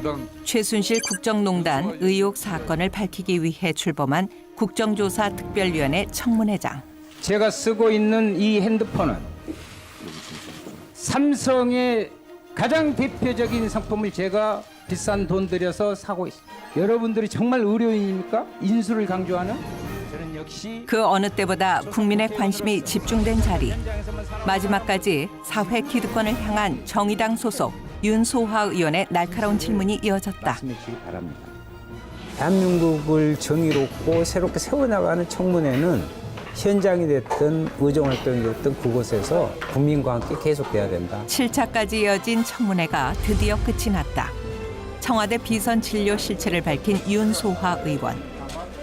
정의당 최순실 국정농단 의혹 사건을 밝히기 위해 출범한 국정조사특별위원회 청문회장. 제가 쓰고 있는 이 핸드폰은 삼성의 가장 대표적인 상품을 제가 비싼 돈 들여서 사고 있습니다. 여러분들이 정말 의료인입니까? 인수를 강조하는? 저는 역시 그 어느 때보다 국민의 관심이 집중된 자리. 마지막까지 사회 기득권을 향한 정의당 소속 윤소화 의원의 날카로운 질문이 이어졌다. 말씀해 주시기 바랍니다. 대한민국을 정의롭고 새롭게 세워나가는 청문회는 현장이 됐든 의정활동이 됐든 그곳에서 국민과 함께 계속돼야 된다. 7차까지 이어진 청문회가 드디어 끝이 났다. 청와대 비선 진료 실체를 밝힌 윤소화 의원.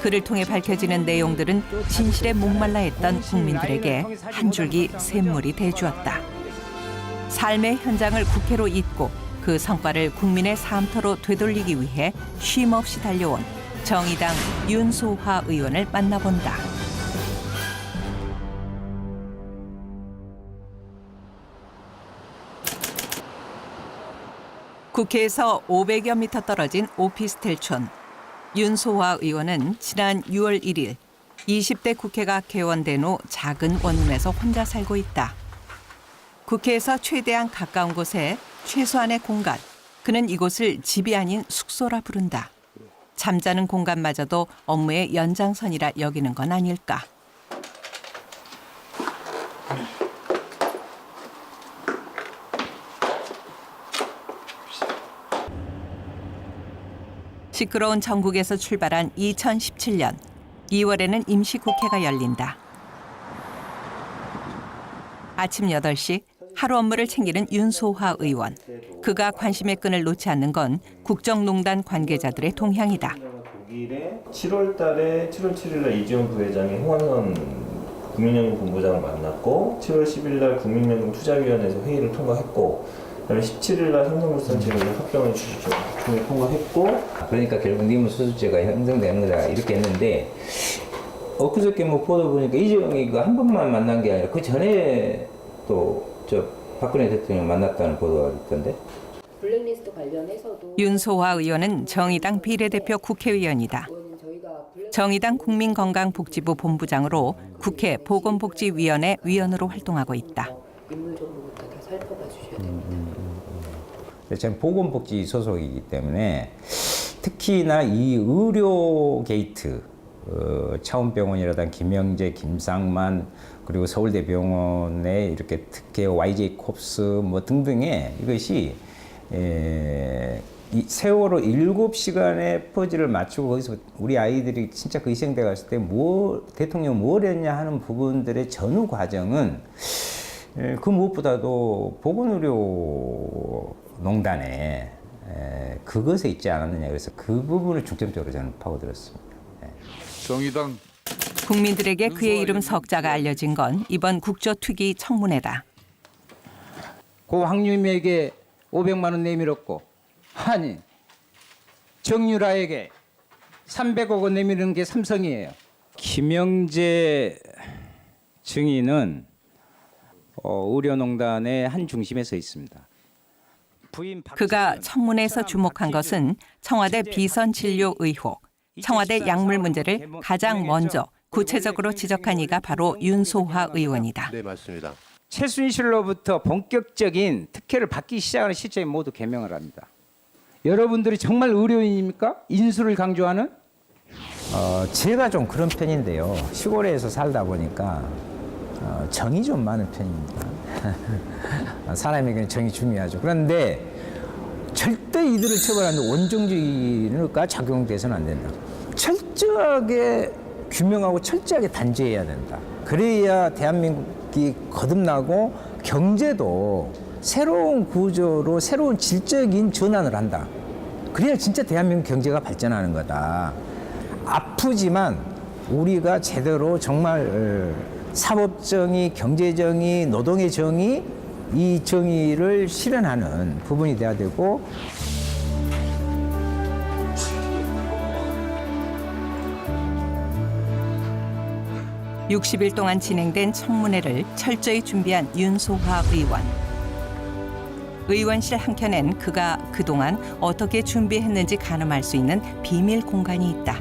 그를 통해 밝혀지는 내용들은 진실에 목말라 했던 국민들에게 한 줄기 샘물이 돼주었다. 삶의 현장을 국회로 잇고 그 성과를 국민의 삶터로 되돌리기 위해 쉼없이 달려온 정의당 윤소화 의원을 만나본다. 국회에서 500여 미터 떨어진 오피스텔촌. 윤소화 의원은 지난 6월 1일 20대 국회가 개원된 후 작은 원룸에서 혼자 살고 있다. 국회에서 최대한 가까운 곳에 최소한의 공간. 그는 이곳을 집이 아닌 숙소라 부른다. 잠자는 공간마저도 업무의 연장선이라 여기는 건 아닐까. 시끄러운 전국에서 출발한 2017년 2월에는 임시국회가 열린다. 아침 8시 하루 업무를 챙기는 윤소화 의원. 그가 관심의 끈을 놓지 않는 건 국정농단 관계자들의 동향이다. 독일에 7월 7일 날 이지원 부회장이 홍한선 국민연금 본부장을 만났고 7월 10일 날 국민연금 투자위원회에서 회의를 통과했고 그다음에 17일 날 삼성물산 제공을 합병을 중에 통과했고 그러니까 결국 뇌물수수죄가 형성되는 거다 이렇게 했는데 엊그저께 뭐 보도 보니까 이재용이가 한 번만 만난 게 아니라 그 전에 또 저 박근혜 대통령 만났다는 보도가 있던데. 블랙리스트 관련해서도 윤소화 의원은 정의당 비례대표 국회의원이다. 정의당 국민건강복지부 본부장으로 국회 보건복지위원회 위원으로 활동하고 있다. 인물 정보부터 다 살펴봐 주셔야 됩니다. 저는 보건복지 소속이기 때문에 특히나 이 의료 게이트 차원병원이라든 김영재, 김상만 그리고 서울대병원의 이렇게 특혜 YJ 콥스 뭐 등등의 이것이 이 세월호 7시간의 퍼즐을 맞추고 거기서 우리 아이들이 진짜 그 희생돼 갔을 때 대통령 뭘 했냐 하는 부분들의 전후 과정은 그 무엇보다도 보건의료 농단에 그것에 있지 않았느냐 그래서 그 부분을 중점적으로 저는 파고들었습니다. 정의당 국민들에게 그의 이름 석자가 알려진 건 이번 국조특위 청문회다. 고 황유미에게 500만 원 내밀었고 아니 정유라에게 300억 원 내미는 게 삼성이에요. 김영재 증인은 의료농단의 한 중심에 서 있습니다. 그가 청문회에서 주목한 것은 청와대 비선 진료 의혹, 청와대 약물 문제를 가장 먼저 구체적으로 지적한 이가 바로 윤소화 의원이다. 네, 맞습니다. 최순실로부터 본격적인 특혜를 받기 시작하는 시점에 모두 개명을 합니다. 여러분들이 정말 의료인입니까? 인수를 강조하는? 제가 좀 그런 편인데요. 시골에서 살다 보니까 정이 좀 많은 편입니다. 사람에게는 정이 중요하죠. 그런데 절대 이들을 처벌하는 원정주의가 작용돼서는 안 된다. 철저하게 규명하고 철저하게 단죄해야 된다. 그래야 대한민국이 거듭나고 경제도 새로운 구조로 새로운 질적인 전환을 한다. 그래야 진짜 대한민국 경제가 발전하는 거다. 아프지만 우리가 제대로 정말 사법정의, 경제정의, 노동의 정의, 이 정의를 실현하는 부분이 돼야 되고 60일 동안 진행된 청문회를 철저히 준비한 윤소화 의원. 의원실 한켠엔 그가 그동안 어떻게 준비했는지 가늠할 수 있는 비밀 공간이 있다.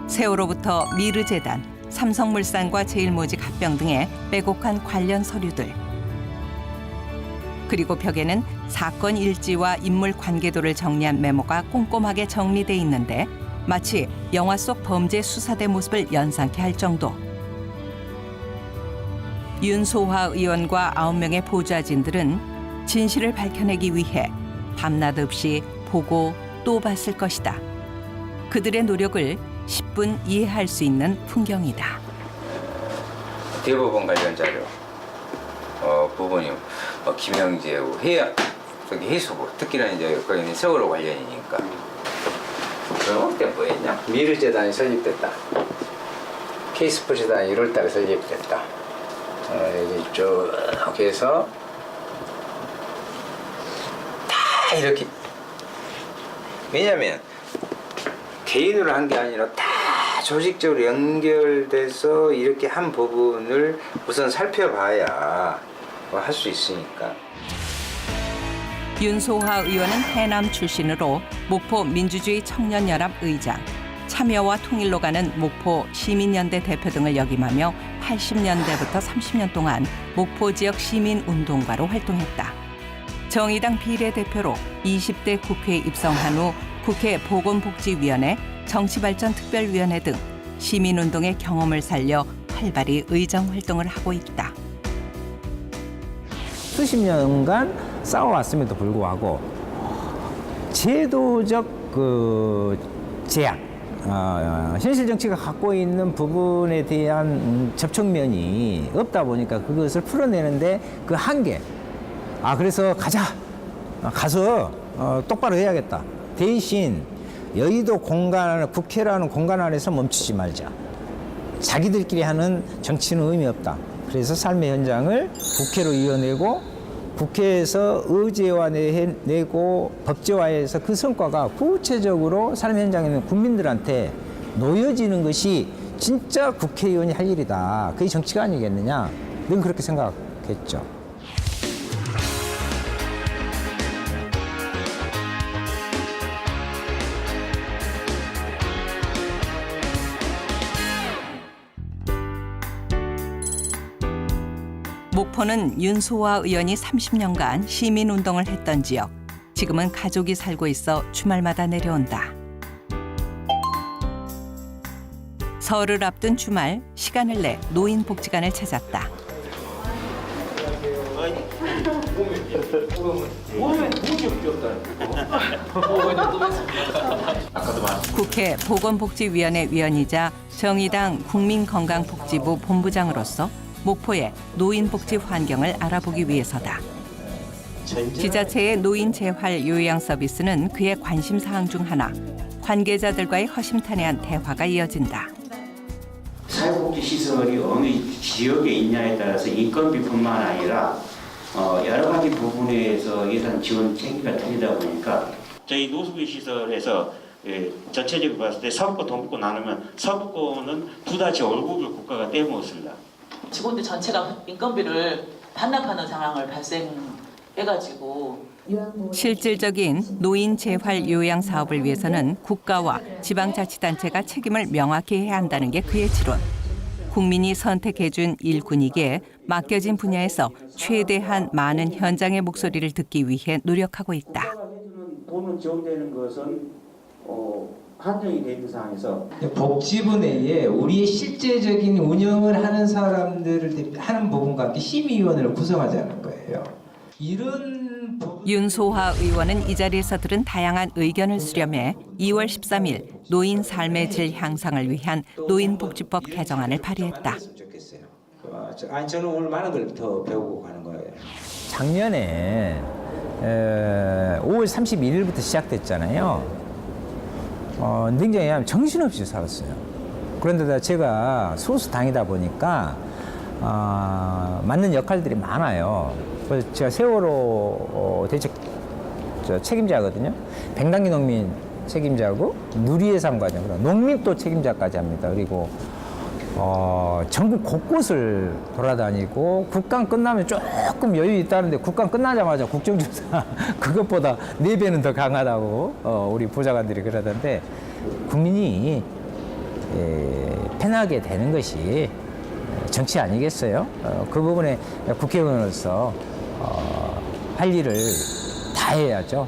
세월호부터 미르재단, 삼성물산과 제일모직 합병 등의 빼곡한 관련 서류들. 그리고 벽에는 사건 일지와 인물 관계도를 정리한 메모가 꼼꼼하게 정리돼 있는데 마치 영화 속 범죄 수사대 모습을 연상케 할 정도. 윤소화 의원과 9명의 보좌진들은 진실을 밝혀내기 위해 밤낮 없이 보고 또 봤을 것이다. 그들의 노력을 10분 이해할 수 있는 풍경이다. 대법원 관련 자료 부분이 김영재하고 해수부 특히나 이제 거기는 세월호 관련이니까. 그럼 그때 뭐 했냐? 미르재단이 설립됐다. K스포츠단이 1월달에 설립됐다. 여기 쭉 해서 다 이렇게, 왜냐면 개인으로 한 게 아니라 다 조직적으로 연결돼서 이렇게 한 부분을 우선 살펴봐야 할 수 있으니까. 윤소화 의원은 해남 출신으로 목포 민주주의 청년연합 의장, 참여와 통일로 가는 목포 시민연대 대표 등을 역임하며 80년대부터 30년 동안 목포 지역 시민운동가로 활동했다. 정의당 비례대표로 20대 국회에 입성한 후 국회 보건복지위원회, 정치발전특별위원회 등 시민운동의 경험을 살려 활발히 의정 활동을 하고 있다. 수십 년간 싸워왔음에도 불구하고 제도적 제약, 현실 정치가 갖고 있는 부분에 대한 접촉면이 없다 보니까 그것을 풀어내는데 그 한계. 그래서 가서 똑바로 해야겠다. 대신 여의도 공간, 국회라는 공간 안에서 멈추지 말자. 자기들끼리 하는 정치는 의미 없다. 그래서 삶의 현장을 국회로 이어내고 국회에서 의제화내고 법제화해서 그 성과가 구체적으로 삶의 현장에 있는 국민들한테 놓여지는 것이 진짜 국회의원이 할 일이다. 그게 정치가 아니겠느냐. 는 그렇게 생각했죠. 목포는 윤소화 의원이 30년간 시민운동을 했던 지역. 지금은 가족이 살고 있어 주말마다 내려온다. 설을 앞둔 주말, 시간을 내 노인복지관을 찾았다. 국회 보건복지위원회 위원이자 정의당 국민건강복지부 본부장으로서 목포의 노인복지 환경을 알아보기 위해서다. 지자체의 노인 재활 요양 서비스는 그의 관심 사항 중 하나. 관계자들과의 허심탄회한 대화가 이어진다. 사회복지시설이 어느 지역에 있냐에 따라서 인건비뿐만 아니라 여러 가지 부분에서 예산 지원 체계가 틀리다 보니까 저희 노숙인 시설에서 전체적으로 봤을 때 서부권, 동부권 나누면 서부권은 부다지 월급을 국가가 떼먹었습니다. 직원들 전체가 인건비를 반납하는 상황을 발생해가지고 실질적인 노인 재활 요양 사업을 위해서는 국가와 지방자치단체가 책임을 명확히 해야 한다는 게 그의 지론. 국민이 선택해준 일꾼이기에 맡겨진 분야에서 최대한 많은 현장의 목소리를 듣기 위해 노력하고 있다. 돈을 지원되는 것은 한정이 돼 있는 상황에서 복지부 내에 우리의 실제적인 운영을 하는 사람들을 하는 부분과 함께 심의위원회를 구성하자는 거예요. 이런 윤소화 의원은 이 자리에서 들은 다양한 의견을 수렴해 2월 13일 노인 삶의 질 향상을 위한 노인복지법 개정안을 발의했다. 저는 오늘 많은 걸 더 배우고 가는 거예요. 작년에 5월 31일부터 시작됐잖아요. 굉장히 정신없이 살았어요. 그런데다 제가 소수당이다 보니까 맞는 역할들이 많아요. 그래서 제가 세월호 대책 책임자거든요. 백남기 농민 책임자고 누리예산 과정, 농민 또 책임자까지 합니다. 그리고 전국 곳곳을 돌아다니고 국감 끝나면 조금 여유 있다는데 국감 끝나자마자 국정조사 그것보다 4배는 더 강하다고 우리 보좌관들이 그러던데 국민이 편하게 되는 것이 정치 아니겠어요? 그 부분에 국회의원으로서 할 일을 다 해야죠.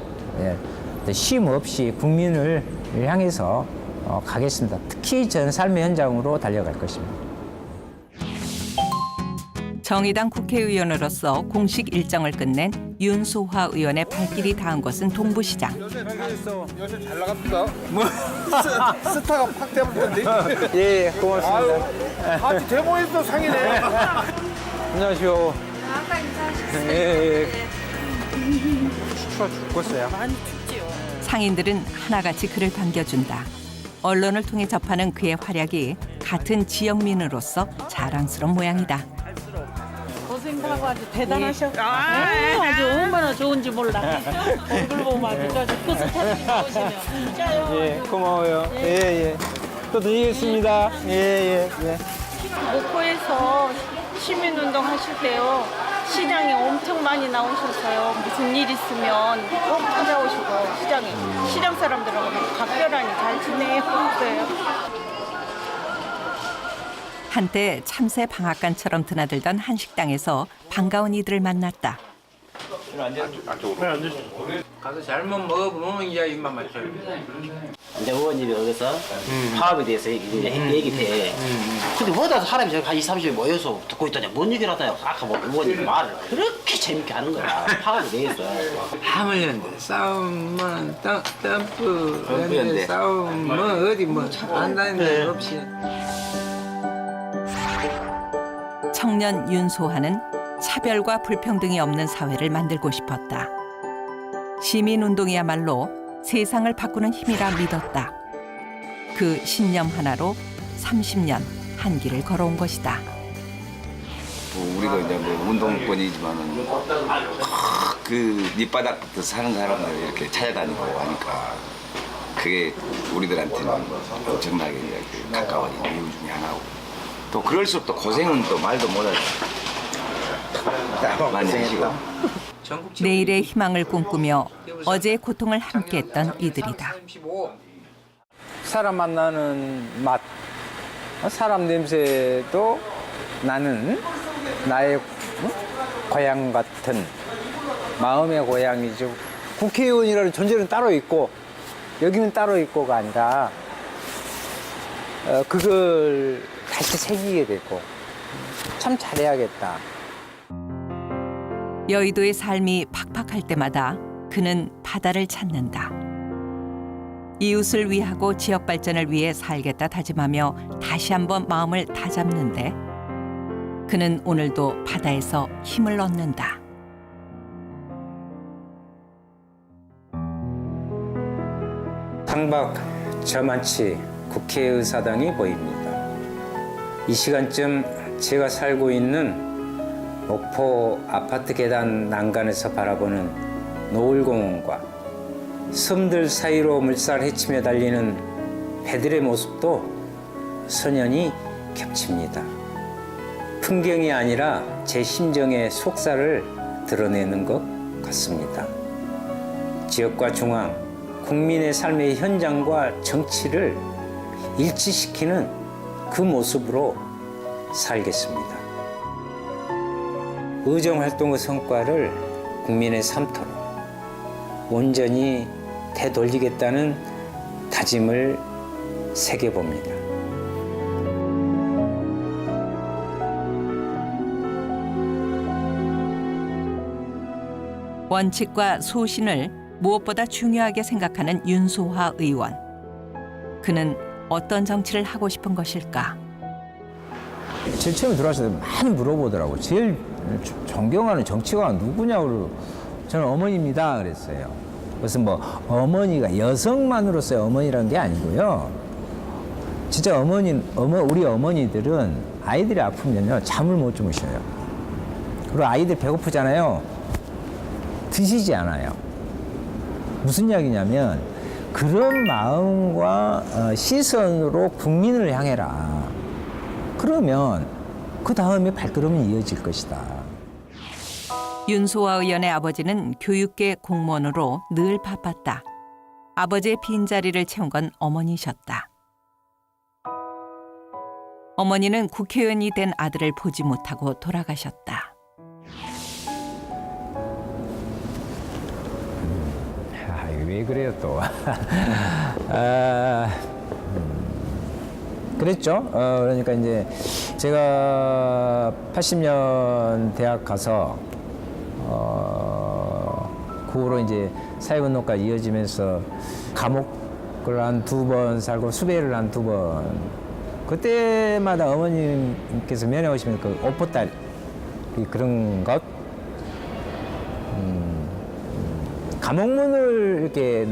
쉼 없이 국민을 향해서 가겠습니다. 특히 전 삶의 현장으로 달려갈 것입니다. 정의당 국회의원으로서 공식 일정을 끝낸 윤소화 의원의 발길이 닿은 곳은 동부시장. 요새 잘 나갑니다. 스타가 팍 되버렸는데. 예, 고맙습니다. 같이 데모에서 상이네. 안녕하세요. 아까 인사하셨어요. 예. 추워 죽겠어요. 많이 춥지요. 상인들은 하나같이 그를 반겨준다. 언론을 통해 접하는 그의 활약이 같은 지역민으로서 자랑스러운 모양이다. 고생도 하고 아주 대단하셔. 아주 얼마나 좋은지 몰라. 얼굴 보면 아주 뿌듯하게 나오시네요. 진짜요. 예, 고마워요. 예. 또 드리겠습니다. 예. 목포에서 시민운동 하실 때요. 시장에 엄청 많이 나오셔서요. 무슨 일 있으면 꼭 찾아오시고 시장 사람들하고 각별하니 잘 지내요. 한때 참새 방앗간처럼 드나들던 한 식당에서 반가운 이들을 만났다. 가서 잘못 먹어보면 이제 입만 맞춰요. 이제 의원님이 여기서 파업에 대해서 얘기해. 근데 뭐다 사람이 저기 한 20, 30명 모여서 듣고 있더니 뭔 얘기를 하다가 아까 뭐 의원님 말을 그렇게 재밌게 하는 거야. 파업에 대해서. 하물연대 싸움은 덤프연대 싸움은 어디 뭐 안다는 데 없이. 청년 윤소하는 차별과 불평등이 없는 사회를 만들고 싶었다. 시민운동이야말로 세상을 바꾸는 힘이라 믿었다. 그 신념 하나로 30년 한 길을 걸어온 것이다. 우리도 이제 뭐 운동권이지만은 그 밑바닥부터 사는 사람들 이렇게 찾아다니고 하니까 그게 우리들한테는 엄청나게 이제 가까워진 이유 중에 하나고 또 그럴수록 또 고생은 또 말도 못하죠. 많이 하시고. 내일의 희망을 꿈꾸며 어제의 고통을 함께했던 이들이다. 사람 만나는 맛, 사람 냄새도 나는 나의 고향 같은 마음의 고향이죠. 국회의원이라는 존재는 따로 있고 여기는 따로 있고가 아니라 그걸 다시 새기게 됐고 참 잘해야겠다. 여의도의 삶이 팍팍할 때마다 그는 바다를 찾는다. 이웃을 위하고 지역 발전을 위해 살겠다 다짐하며 다시 한번 마음을 다잡는데 그는 오늘도 바다에서 힘을 얻는다. 창밖 저만치 국회의사당이 보입니다. 이 시간쯤 제가 살고 있는 목포 아파트 계단 난간에서 바라보는 노을공원과 섬들 사이로 물살 헤치며 달리는 배들의 모습도 선연히 겹칩니다. 풍경이 아니라 제 심정의 속살을 드러내는 것 같습니다. 지역과 중앙, 국민의 삶의 현장과 정치를 일치시키는 그 모습으로 살겠습니다. 의정활동의 성과를 국민의 삶터로 온전히 되돌리겠다는 다짐을 새겨봅니다. 원칙과 소신을 무엇보다 중요하게 생각하는 윤소화 의원. 그는 어떤 정치를 하고 싶은 것일까? 제일 처음에 들어왔을 때 많이 물어보더라고요. 제일 존경하는 정치가가 누구냐고. 저는 어머니입니다 그랬어요. 무슨 뭐 어머니가 여성만으로서의 어머니라는 게 아니고요. 진짜 우리 어머니들은 아이들이 아프면요 잠을 못 주무셔요. 그리고 아이들 배고프잖아요. 드시지 않아요. 무슨 이야기냐면 그런 마음과 시선으로 국민을 향해라. 그러면 그 다음에 발걸음이 이어질 것이다. 윤소아 의원의 아버지는 교육계 공무원으로 늘 바빴다. 아버지의 빈자리를 채운 건 어머니셨다. 어머니는 국회의원이 된 아들을 보지 못하고 돌아가셨다. 왜 그래요 또? 그랬죠. 그러니까 이제 제가 80년 대학 가서 그 후로 이제 사회운동까지 이어지면서 감옥을 한 2번 살고 수배를 한 2번. 그때마다 어머님께서 면회 오시면 그 오포딸 그런 것, 감옥문을 이렇게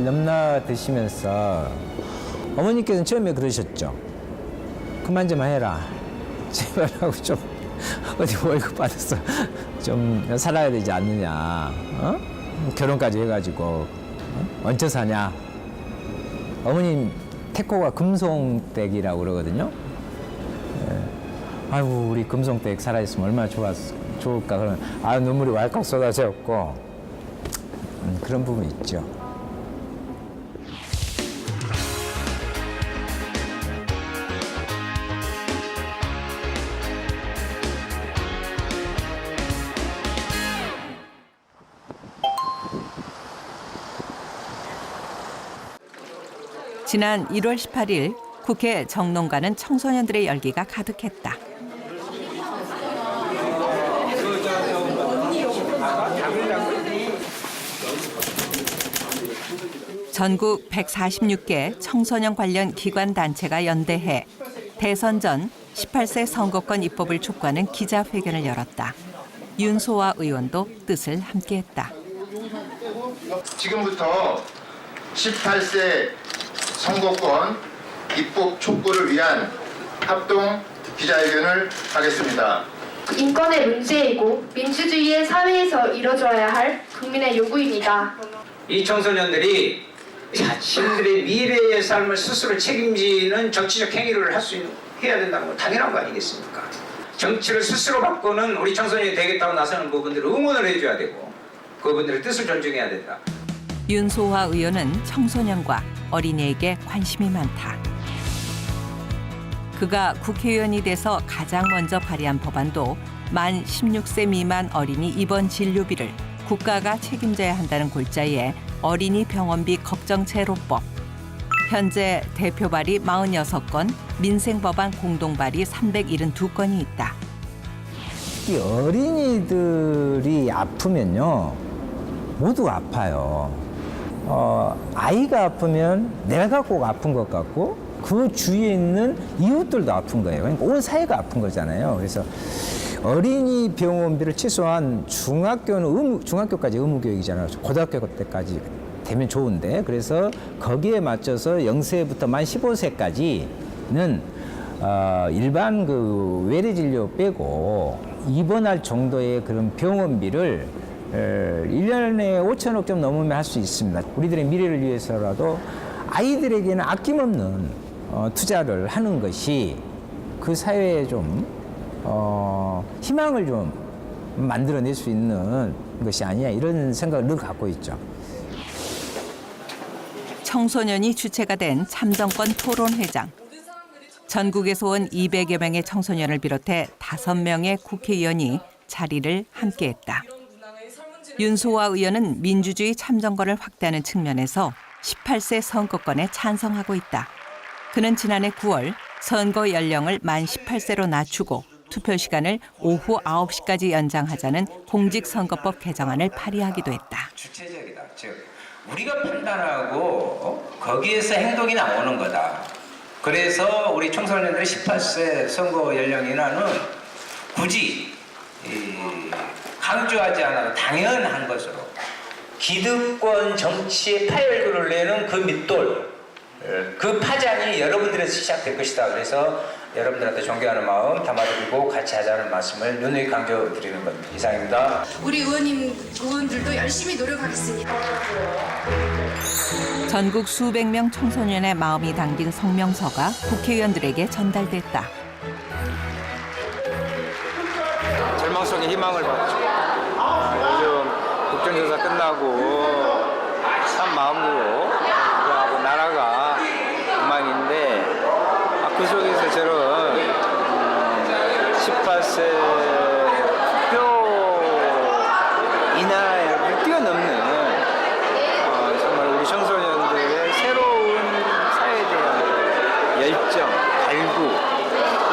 넘나드시면서 어머니께서는 처음에 그러셨죠. 그만 좀 해라. 제발 하고 좀 어디 월급 받아서 좀 살아야 되지 않느냐. 결혼까지 해가지고 얹혀 사냐. 어머님 태코가 금송댁이라고 그러거든요. 아이고 우리 금송댁 살아있으면 얼마나 좋을까. 그러면 눈물이 왈칵 쏟아졌고 그런 부분이 있죠. 지난 1월 18일 국회 정론관은 청소년들의 열기가 가득했다. 전국 146개 청소년 관련 기관 단체가 연대해 대선 전 18세 선거권 입법을 촉구하는 기자회견을 열었다. 윤소아 의원도 뜻을 함께했다. 지금부터 18세 선거권 입법 촉구를 위한 합동 기자회견을 하겠습니다. 인권의 문제이고 민주주의의 사회에서 이뤄져야 할 국민의 요구입니다. 이 청소년들이 자신들의 미래의 삶을 스스로 책임지는 정치적 행위를 해야 된다는 건 당연한 거 아니겠습니까? 정치를 스스로 바꾸는 우리 청소년이 되겠다고 나서는 부분들을 응원을 해줘야 되고 그분들의 뜻을 존중해야 된다. 윤소아 의원은 청소년과 어린이에게 관심이 많다. 그가 국회의원이 돼서 가장 먼저 발의한 법안도 만 16세 미만 어린이 입원 진료비를 국가가 책임져야 한다는 골자에 어린이 병원비 걱정 제로법. 현재 대표 발의 46건, 민생 법안 공동 발의 372건이 있다. 이 어린이들이 아프면요 모두 아파요. 아이가 아프면 내가 꼭 아픈 것 같고 그 주위에 있는 이웃들도 아픈 거예요. 그러니까 온 사회가 아픈 거잖아요. 그래서 어린이 병원비를 최소한 중학교까지 의무교육이잖아요. 고등학교 때까지 되면 좋은데 그래서 거기에 맞춰서 0세부터 만 15세까지는 일반 그 외래 진료 빼고 입원할 정도의 그런 병원비를 1년에 5천억 좀 넘으면 할 수 있습니다. 우리들의 미래를 위해서라도 아이들에게는 아낌없는 투자를 하는 것이 그 사회에 좀 희망을 좀 만들어낼 수 있는 것이 아니냐 이런 생각을 늘 갖고 있죠. 청소년이 주체가 된 참정권 토론회장. 전국에서 온 200여 명의 청소년을 비롯해 5명의 국회의원이 자리를 함께했다. 윤소아 의원은 민주주의 참정권을 확대하는 측면에서 18세 선거권에 찬성하고 있다. 그는 지난해 9월 선거 연령을 만 18세로 낮추고 투표 시간을 오후 9시까지 연장하자는 공직선거법 개정안을 발의하기도 했다. 주체적이다. 즉 우리가 판단하고 거기에서 행동이 나오는 거다. 그래서 우리 청소년들의 18세 선거 연령 인하는 굳이 강조하지 않아도 당연한 것으로 기득권 정치의 파열구를 내는 그 밑돌 그 파장이 여러분들에서 시작될 것이다. 그래서 여러분들한테 존경하는 마음 담아드리고 같이 하자는 말씀을 누누이 강조드리는 겁니다. 이상입니다. 우리 의원들도 열심히 노력하겠습니다. 전국 수백 명 청소년의 마음이 담긴 성명서가 국회의원들에게 전달됐다. 절망 속에 희망을 봤죠. 요즘 국정조사 끝나고 참 마음으로 그하고 나라가 엉망인데 그 속에서 저런 18세 투표 이나를 뛰어넘는 정말 우리 청소년들의 새로운 사회에 대한 열정, 갈구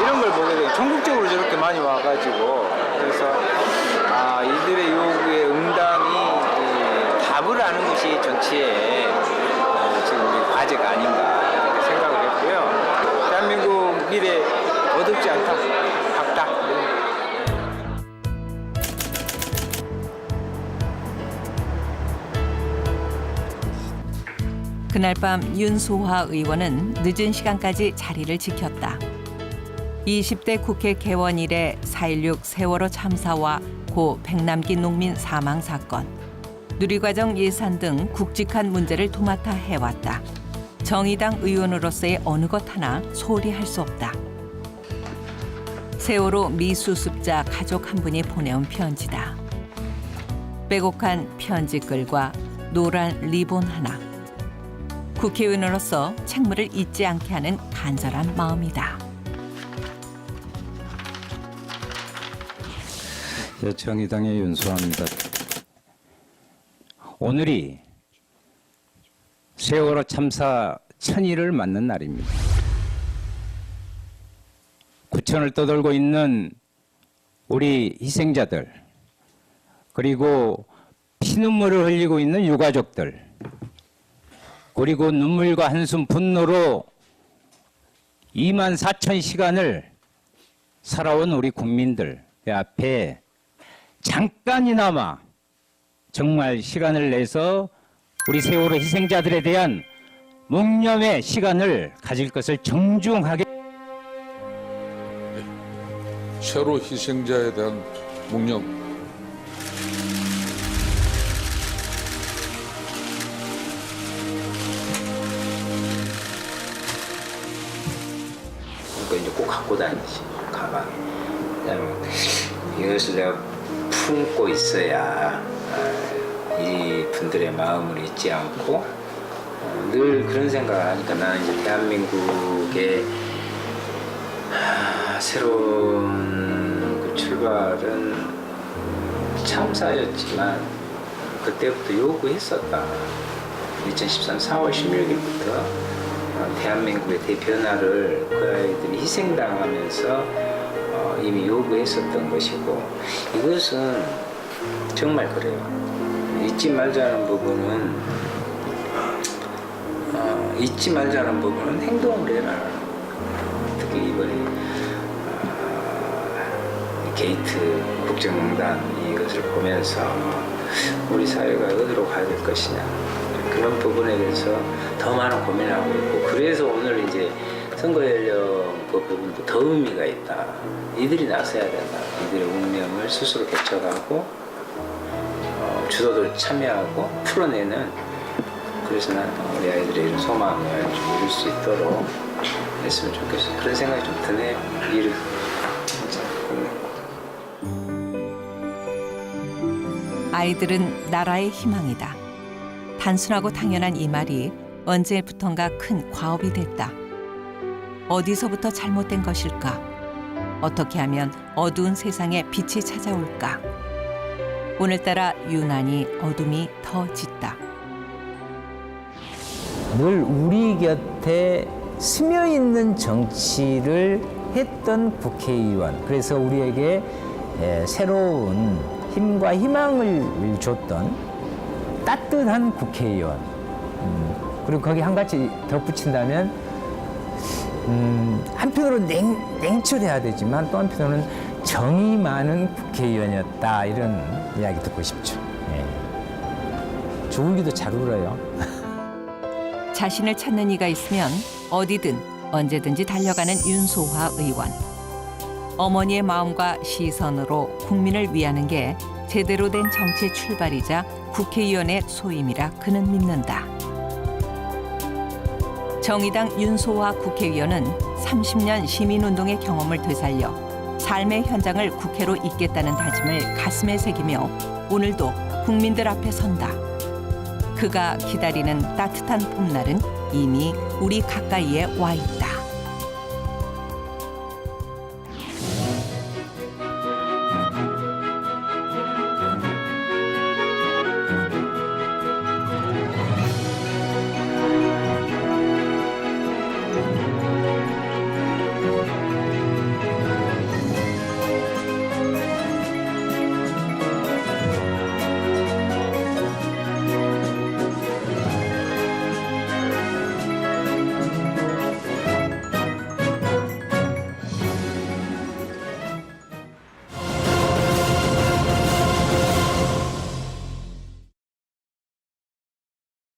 이런 걸 보게 돼요. 전국적으로 저렇게 많이 와가지고 그래서 이들의 요구에 응당이 답을 하는 것이 정치의 지금 우리 과제가 아닌가 이렇게 생각을 했고요. 대한민국 미래 어둡지 않다, 밝다. 그날 밤 윤소화 의원은 늦은 시간까지 자리를 지켰다. 20대 국회 개원 이래 4.16 세월호 참사와 고 백남기 농민 사망 사건, 누리과정 예산 등 굵직한 문제를 도맡아 해왔다. 정의당 의원으로서의 어느 것 하나 소홀히 할 수 없다. 세월호 미수습자 가족 한 분이 보내온 편지다. 빼곡한 편지글과 노란 리본 하나. 국회의원으로서 책무를 잊지 않게 하는 간절한 마음이다. 정의당의 윤소화입니다. 오늘이 세월호 참사 1000일을 맞는 날입니다. 구천을 떠돌고 있는 우리 희생자들, 그리고 피눈물을 흘리고 있는 유가족들, 그리고 눈물과 한숨 분노로 24,000시간을 살아온 우리 국민들 앞에 잠깐이나마 정말 시간을 내서 우리 세월호 희생자들에 대한 묵념의 시간을 가질 것을 정중하게. 세월호 희생자에 대한 묵념. 그러니까 이제 꼭 갖고 다니지, 가방에. 그다음에 이것을 내가 품고 있어야 이 분들의 마음을 잊지 않고 늘 그런 생각을 하니까 나는 이제 대한민국의 새로운 그 출발은 참사였지만 그때부터 요구했었다. 2013 4월 16일부터 대한민국의 대변화를 그 아이들이 희생당하면서 이미 요구했었던 것이고, 이것은 정말 그래요. 잊지 말자는 부분은 행동을 해라. 특히 이번에 게이트 국정농단 이것을 보면서 우리 사회가 어디로 가야 될 것이냐, 그런 부분에 대해서 더 많은 고민을 하고 있고, 그래서 오늘 이제 선거 연령 그 부분도 더 의미가 있다. 이들이 나서야 된다. 이들의 운명을 스스로 개척하고 주도들 참여하고 풀어내는, 그래서 난 우리 아이들의 이런 소망을 좀 이룰 수 있도록 했으면 좋겠어요. 그런 생각이 좀 드네요. 일을 진짜. 아이들은 나라의 희망이다. 단순하고 당연한 이 말이 언제부턴가 큰 과업이 됐다. 어디서부터 잘못된 것일까? 어떻게 하면 어두운 세상에 빛이 찾아올까? 오늘따라 유난히 어둠이 더 짙다. 늘 우리 곁에 스며 있는 정치를 했던 국회의원, 그래서 우리에게 새로운 힘과 희망을 줬던 따뜻한 국회의원. 그리고 거기 한 가지 덧붙인다면 한편으로 냉철해야 되지만 또 한편으로는 정이 많은 국회의원이었다, 이런 이야기 듣고 싶죠. 예. 저 울기도 잘 울어요. 자신을 찾는 이가 있으면 어디든 언제든지 달려가는 윤소화 의원. 어머니의 마음과 시선으로 국민을 위하는 게 제대로 된 정치의 출발이자 국회의원의 소임이라 그는 믿는다. 정의당 윤소화 국회의원은 30년 시민운동의 경험을 되살려 삶의 현장을 국회로 잇겠다는 다짐을 가슴에 새기며 오늘도 국민들 앞에 선다. 그가 기다리는 따뜻한 봄날은 이미 우리 가까이에 와 있다.